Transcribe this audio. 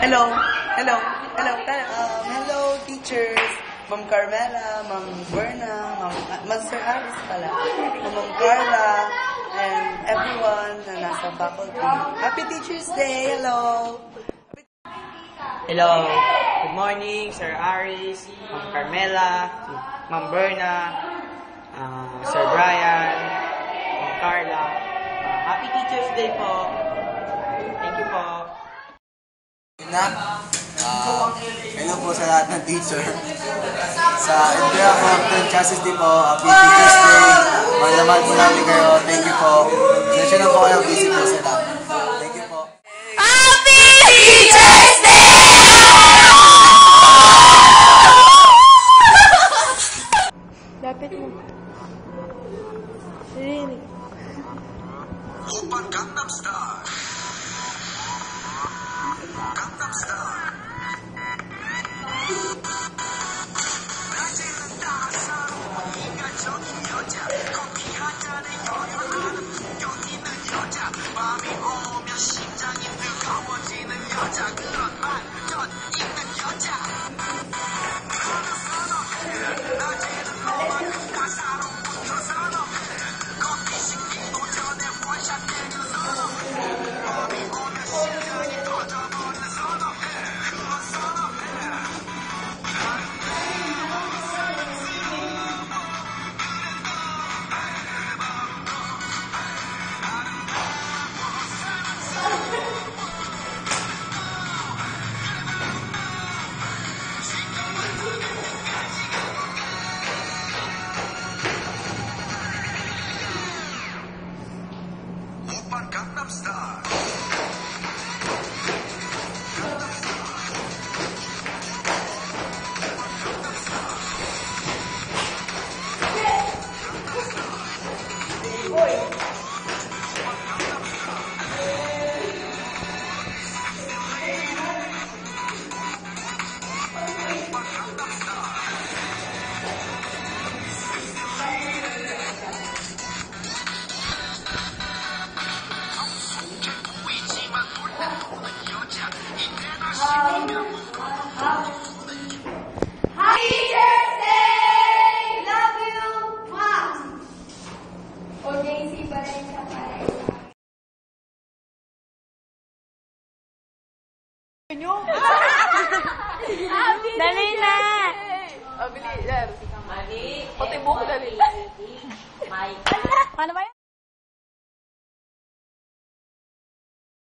Hello. Hello. Hello. Hello, teachers. Ma'am Carmela, Ma'am Berna, Master Aris pala, Ma'am Carla, and everyone na nasa faculty. Happy Teacher's Day! Hello! Hello. Good morning, Sir Aris, Ma'am Carmela, Ma'am Berna, Sir Brian, Ma'am Carla. Happy Teacher's Day po. Thank you po. Hello po sa lahat ng teacher. Sa Andrea Compton, Chassis Day po, Happy Teacher's Day. Mahal po namin kayo. Thank you po. Sensya na po kayo, busy po sila. Thank you po. Happy Teacher's Day! Lapit mo. Really? Oppan Gangnam Style. Gangnam Style. 낮에는 따사로이가 저기 여자 커피 한 잔에 여유하는 여기는 여자 밤이 오면 심장이 뜨거워지는 여자 그런 반전 있는 여자 너는 선호해 낮에는 너만큼 따사로운부터 선호해 커피 식기도 전에 원샷 때는 선호해 밤이 오면 심장이 터져버리는 선호해 그런 선호해 Oppan Gangnam Style. Teacher's Day! Love you! Mom! O JC pa rin sa pareha. Dali na! Bili, yan. Pati buko dali. Paano ba yun?